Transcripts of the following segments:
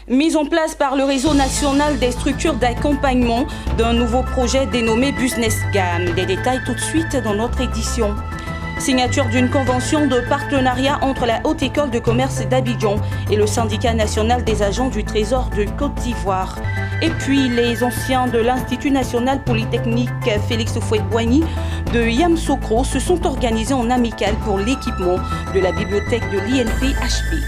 Mise en place par le réseau national des structures d'accompagnement d'un nouveau projet dénommé Business Gam. Des détails tout de suite dans notre édition. Signature d'une convention de partenariat entre la Haute École de commerce d'Abidjan et le syndicat national des agents du Trésor de Côte d'Ivoire. Et puis les anciens de l'Institut national polytechnique Félix Houphouët-Boigny de Yamoussoukro se sont organisés en amicale pour l'équipement de la bibliothèque de l'INP-HP.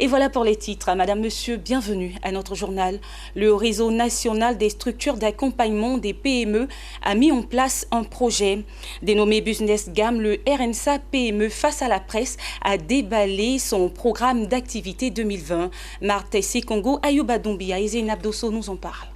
Et voilà pour les titres. Madame, Monsieur, bienvenue à notre journal. Le réseau national des structures d'accompagnement des PME a mis en place un projet dénommé Business Gam. Le RNSA PME face à la presse a déballé son programme d'activité 2020. Marthe Sekongo, Ayouba Doumbia et Zeynab Dosso nous en parlent.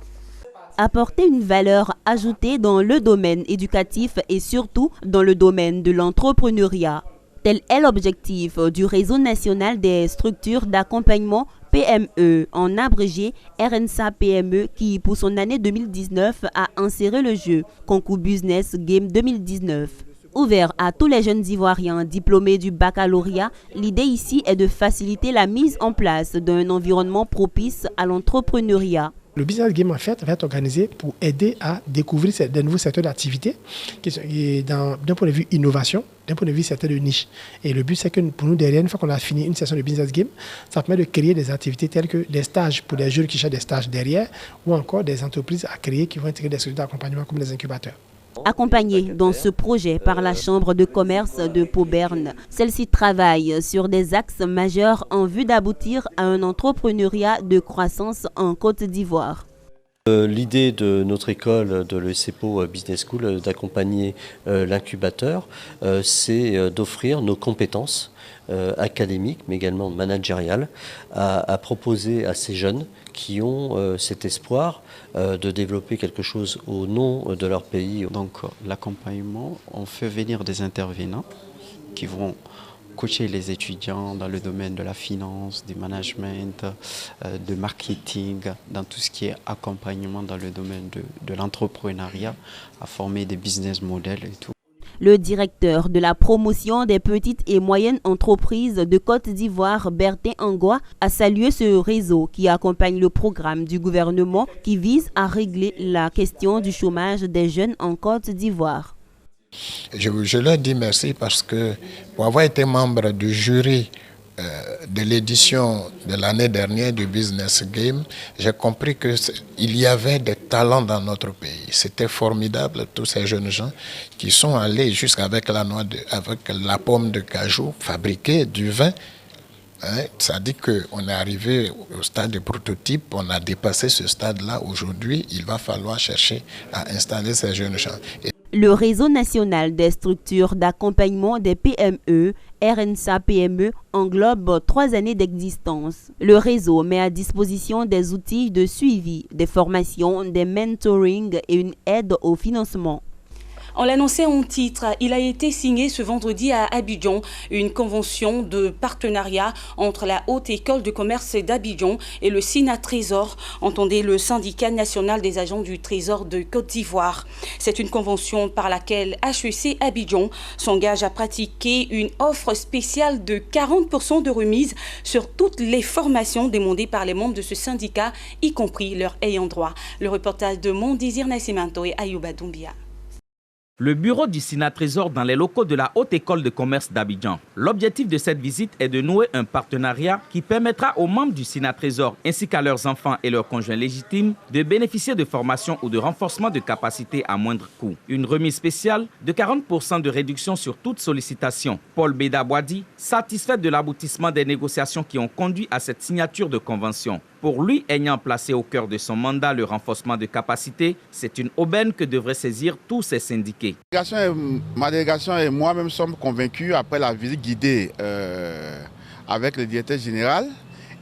Apporter une valeur ajoutée dans le domaine éducatif et surtout dans le domaine de l'entrepreneuriat. Tel est l'objectif du réseau national des structures d'accompagnement PME, en abrégé RNSA PME, qui pour son année 2019 a inséré le jeu Concours Business Game 2019. Ouvert à tous les jeunes Ivoiriens diplômés du baccalauréat, l'idée ici est de faciliter la mise en place d'un environnement propice à l'entrepreneuriat. Le Business Game, en fait, va être organisé pour aider à découvrir de nouveaux secteurs d'activité d'un point de vue innovation, d'un point de vue secteur de niche. Et le but, c'est que pour nous, derrière, une fois qu'on a fini une session de Business Game, ça permet de créer des activités telles que des stages pour des jeunes qui cherchent des stages derrière, ou encore des entreprises à créer qui vont intégrer des structures d'accompagnement comme les incubateurs. Accompagnée dans ce projet par la Chambre de commerce de Pau-Berne, celle-ci travaille sur des axes majeurs en vue d'aboutir à un entrepreneuriat de croissance en Côte d'Ivoire. L'idée de notre école, de l'ESCPO Business School, d'accompagner l'incubateur, c'est d'offrir nos compétences académiques, mais également managériales, à proposer à ces jeunes qui ont cet espoir de développer quelque chose au nom de leur pays. Donc l'accompagnement, on fait venir des intervenants qui vont coacher les étudiants dans le domaine de la finance, du management, de marketing, dans tout ce qui est accompagnement dans le domaine de l'entrepreneuriat, à former des business models et tout. Le directeur de la promotion des petites et moyennes entreprises de Côte d'Ivoire, Bertin Angoua, a salué ce réseau qui accompagne le programme du gouvernement qui vise à régler la question du chômage des jeunes en Côte d'Ivoire. Je leur dis merci parce que pour avoir été membre du jury de l'édition de l'année dernière du Business Game, j'ai compris qu'il y avait des talents dans notre pays. C'était formidable, tous ces jeunes gens qui sont allés jusqu'avec avec la pomme de cajou, fabriquer du vin. Ça dit qu'on est arrivé au stade de prototype, on a dépassé ce stade-là. Aujourd'hui, il va falloir chercher à installer ces jeunes gens. Le réseau national des structures d'accompagnement des PME, RNSA PME, englobe 3 années d'existence. Le réseau met à disposition des outils de suivi, des formations, des mentoring et une aide au financement. On l'annonçait en titre, il a été signé ce vendredi à Abidjan une convention de partenariat entre la Haute École de commerce d'Abidjan et le SINA Trésor, entendez le syndicat national des agents du Trésor de Côte d'Ivoire. C'est une convention par laquelle HEC Abidjan s'engage à pratiquer une offre spéciale de 40% de remise sur toutes les formations demandées par les membres de ce syndicat, y compris leurs ayants droit. Le reportage de Mondésir Nascimento et Ayouba Doumbia. Le bureau du SINA Trésor dans les locaux de la Haute École de commerce d'Abidjan. L'objectif de cette visite est de nouer un partenariat qui permettra aux membres du SINA Trésor ainsi qu'à leurs enfants et leurs conjoints légitimes de bénéficier de formations ou de renforcement de capacités à moindre coût. Une remise spéciale de 40% de réduction sur toute sollicitation. Paul Beda Boadi, satisfait de l'aboutissement des négociations qui ont conduit à cette signature de convention. Pour lui, ayant placé au cœur de son mandat le renforcement de capacités, c'est une aubaine que devraient saisir tous ces syndiqués. Ma délégation et moi-même sommes convaincus après la visite guidée avec le directeur général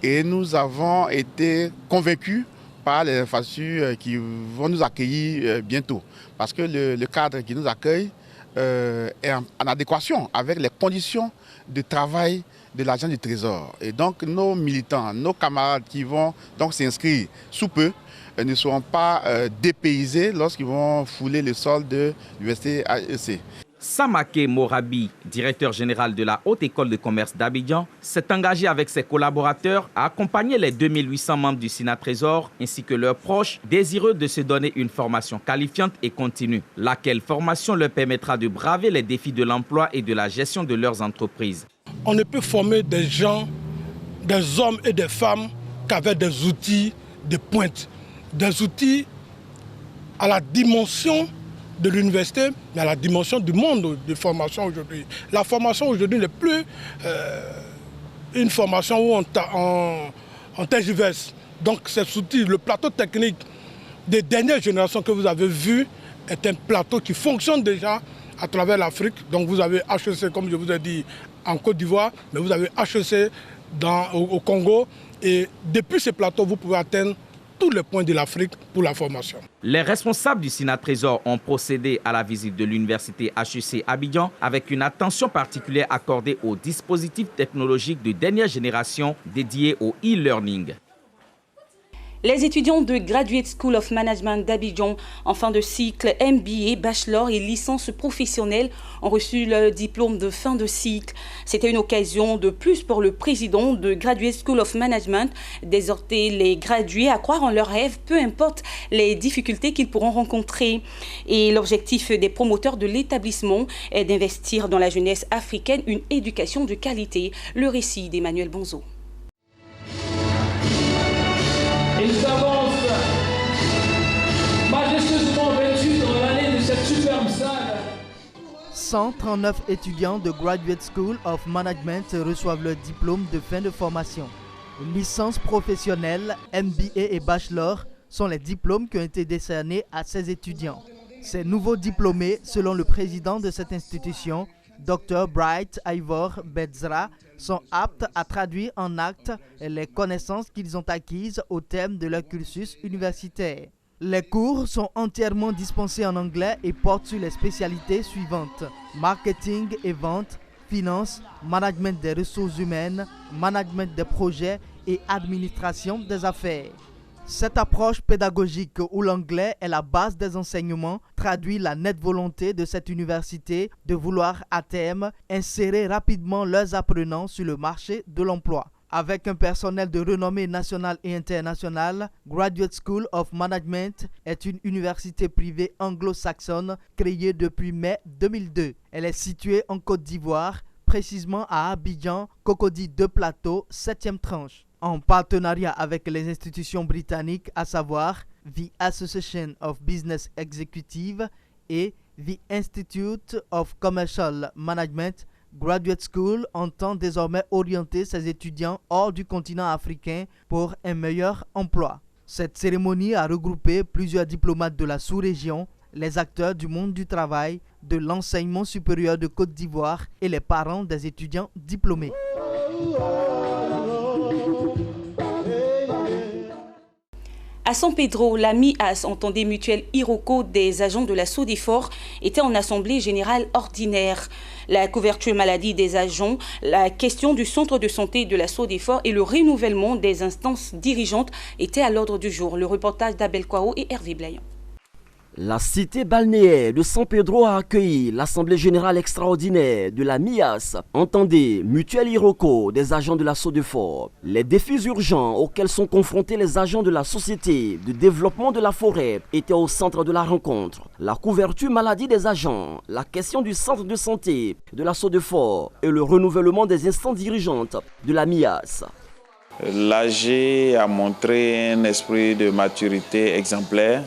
et nous avons été convaincus par les infrastructures qui vont nous accueillir bientôt. Parce que le cadre qui nous accueille est en adéquation avec les conditions de travail de l'agent du Trésor. Et donc nos militants, nos camarades qui vont donc s'inscrire sous peu ne seront pas dépaysés lorsqu'ils vont fouler le sol de l'université HEC. Samake Morabi, directeur général de la Haute École de Commerce d'Abidjan, s'est engagé avec ses collaborateurs à accompagner les 2800 membres du Sina Trésor ainsi que leurs proches désireux de se donner une formation qualifiante et continue, laquelle formation leur permettra de braver les défis de l'emploi et de la gestion de leurs entreprises. On ne peut former des gens, des hommes et des femmes qu'avec des outils de pointe, des outils à la dimension de l'université, mais à la dimension du monde de formation aujourd'hui. La formation aujourd'hui n'est plus une formation où on tergiverse. Donc ces outils, le plateau technique des dernières générations que vous avez vu est un plateau qui fonctionne déjà à travers l'Afrique. Donc vous avez HEC, comme je vous ai dit, en Côte d'Ivoire, mais vous avez HEC au Congo. Et depuis ce plateau, vous pouvez atteindre tous les points de l'Afrique pour la formation. Les responsables du Sina Trésor ont procédé à la visite de l'université HEC Abidjan avec une attention particulière accordée aux dispositifs technologiques de dernière génération dédiés au e-learning. Les étudiants de Graduate School of Management d'Abidjan en fin de cycle MBA, bachelor et licence professionnelle ont reçu leur diplôme de fin de cycle. C'était une occasion de plus pour le président de Graduate School of Management d'exhorter les gradués à croire en leurs rêves, peu importe les difficultés qu'ils pourront rencontrer. Et l'objectif des promoteurs de l'établissement est d'investir dans la jeunesse africaine une éducation de qualité. Le récit d'Emmanuel Bonzo. Ils avancent majestueusement vêtus dans l'allée de cette superbe salle. 139 étudiants de Graduate School of Management reçoivent leur diplôme de fin de formation. Licence professionnelle, MBA et bachelor sont les diplômes qui ont été décernés à ces étudiants. Ces nouveaux diplômés, selon le président de cette institution, Dr Bright Ivor Bedzra, sont aptes à traduire en actes les connaissances qu'ils ont acquises au terme de leur cursus universitaire. Les cours sont entièrement dispensés en anglais et portent sur les spécialités suivantes: marketing et vente, finance, management des ressources humaines, management des projets et administration des affaires. Cette approche pédagogique où l'anglais est la base des enseignements traduit la nette volonté de cette université de vouloir à terme insérer rapidement leurs apprenants sur le marché de l'emploi. Avec un personnel de renommée nationale et internationale, Graduate School of Management est une université privée anglo-saxonne créée depuis mai 2002. Elle est située en Côte d'Ivoire, précisément à Abidjan, Cocody de Plateau, 7e tranche. En partenariat avec les institutions britanniques, à savoir The Association of Business Executive et The Institute of Commercial Management, Graduate School entend désormais orienter ses étudiants hors du continent africain pour un meilleur emploi. Cette cérémonie a regroupé plusieurs diplomates de la sous-région, les acteurs du monde du travail, de l'enseignement supérieur de Côte d'Ivoire et les parents des étudiants diplômés. À San Pedro, la MIAS, entendée Mutuelle Iroko des agents de la SODEFOR, était en assemblée générale ordinaire. La couverture maladie des agents, la question du centre de santé de la SODEFOR et le renouvellement des instances dirigeantes étaient à l'ordre du jour. Le reportage d'Abel Kwao et Hervé Blayan. La cité balnéaire de San Pedro a accueilli l'Assemblée générale extraordinaire de la MIAS, entendez Mutuelle Iroko des agents de la SODEFOR. Les défis urgents auxquels sont confrontés les agents de la Société de développement de la forêt étaient au centre de la rencontre. La couverture maladie des agents, la question du centre de santé de la SODEFOR et le renouvellement des instances dirigeantes de la MIAS. L'AG a montré un esprit de maturité exemplaire.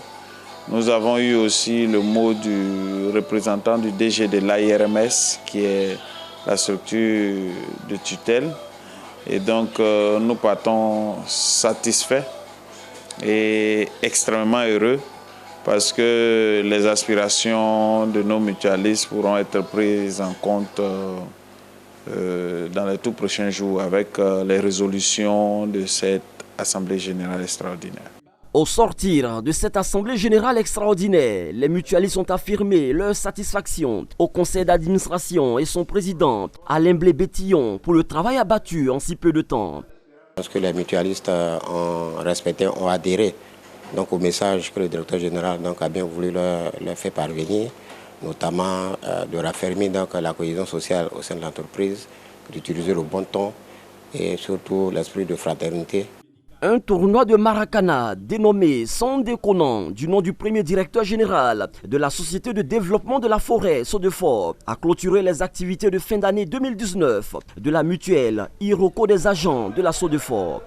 Nous avons eu aussi le mot du représentant du DG de l'AIRMS, qui est la structure de tutelle. Et donc, nous partons satisfaits et extrêmement heureux parce que les aspirations de nos mutualistes pourront être prises en compte dans les tout prochains jours avec les résolutions de cette Assemblée générale extraordinaire. Au sortir de cette assemblée générale extraordinaire, les mutualistes ont affirmé leur satisfaction au conseil d'administration et son président, Alain Blé-Bétillon, pour le travail abattu en si peu de temps. Parce que les mutualistes ont respecté, ont adhéré donc, au message que le directeur général a bien voulu leur faire parvenir. notamment de raffermir donc la cohésion sociale au sein de l'entreprise, d'utiliser le bon ton et surtout l'esprit de fraternité. Un tournoi de Maracana dénommé sans déconnant du nom du premier directeur général de la Société de développement de la forêt Sodefort a clôturé les activités de fin d'année 2019 de la mutuelle Iroko des agents de la Sodefort.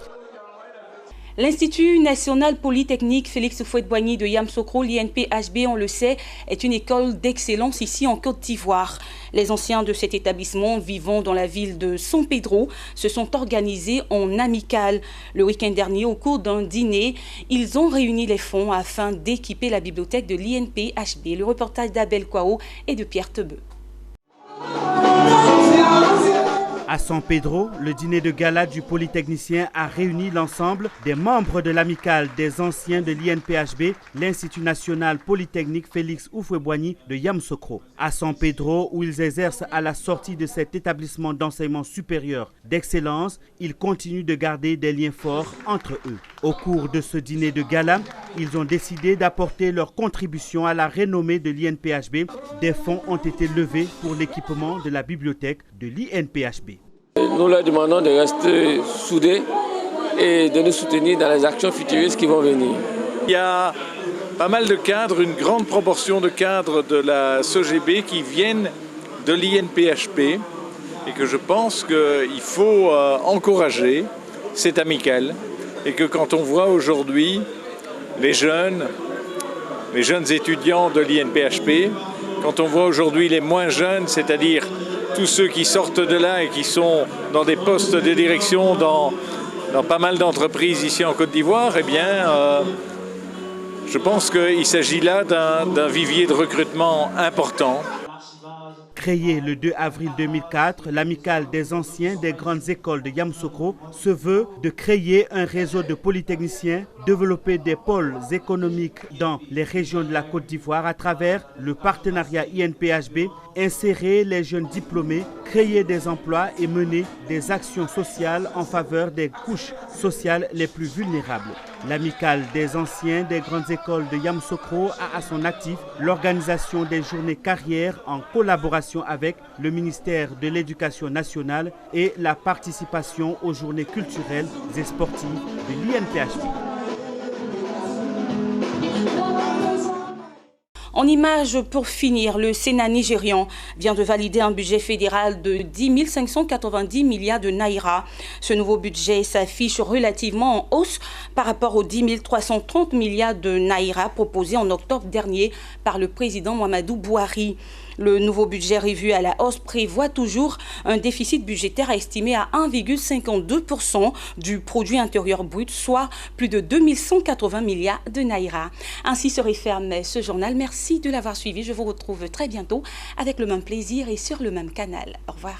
L'Institut national polytechnique Félix Houphouët-Boigny de Yamoussoukro, l'INPHB, on le sait, est une école d'excellence ici en Côte d'Ivoire. Les anciens de cet établissement vivant dans la ville de San Pedro se sont organisés en amicale. Le week-end dernier, au cours d'un dîner, ils ont réuni les fonds afin d'équiper la bibliothèque de l'INPHB. Le reportage d'Abel Kwao et de Pierre Tebeu. À San Pedro, le dîner de gala du Polytechnicien a réuni l'ensemble des membres de l'amicale des anciens de l'INPHB, l'Institut national polytechnique Félix Houphouët-Boigny de Yamoussoukro. À San Pedro, où ils exercent à la sortie de cet établissement d'enseignement supérieur d'excellence, ils continuent de garder des liens forts entre eux. Au cours de ce dîner de gala, ils ont décidé d'apporter leur contribution à la renommée de l'INPHB. Des fonds ont été levés pour l'équipement de la bibliothèque de l'INPHB. Nous leur demandons de rester soudés et de nous soutenir dans les actions futuristes qui vont venir. Il y a pas mal de cadres, une grande proportion de cadres de la SOGB qui viennent de l'INPHB et que je pense qu'il faut encourager cette amicale et que quand on voit aujourd'hui les jeunes étudiants de l'INPHB, quand on voit aujourd'hui les moins jeunes, c'est-à-dire tous ceux qui sortent de là et qui sont dans des postes de direction dans pas mal d'entreprises ici en Côte d'Ivoire, eh bien, je pense qu'il s'agit là d'un vivier de recrutement important. Créée le 2 avril 2004, l'amicale des anciens des grandes écoles de Yamoussoukro se veut de créer un réseau de polytechniciens, développer des pôles économiques dans les régions de la Côte d'Ivoire à travers le partenariat INPHB, insérer les jeunes diplômés, créer des emplois et mener des actions sociales en faveur des couches sociales les plus vulnérables. L'amicale des anciens des grandes écoles de Yamoussoukro a à son actif l'organisation des journées carrières en collaboration avec le ministère de l'Éducation nationale et la participation aux journées culturelles et sportives de l'INPHB. En images, pour finir, le Sénat nigérian vient de valider un budget fédéral de 10 590 milliards de naira. Ce nouveau budget s'affiche relativement en hausse par rapport aux 10 330 milliards de naira proposés en octobre dernier par le président Muhammadu Buhari. Le nouveau budget revu à la hausse prévoit toujours un déficit budgétaire estimé à 1,52% du produit intérieur brut, soit plus de 2180 milliards de naira. Ainsi se referme ce journal. Merci de l'avoir suivi. Je vous retrouve très bientôt avec le même plaisir et sur le même canal. Au revoir.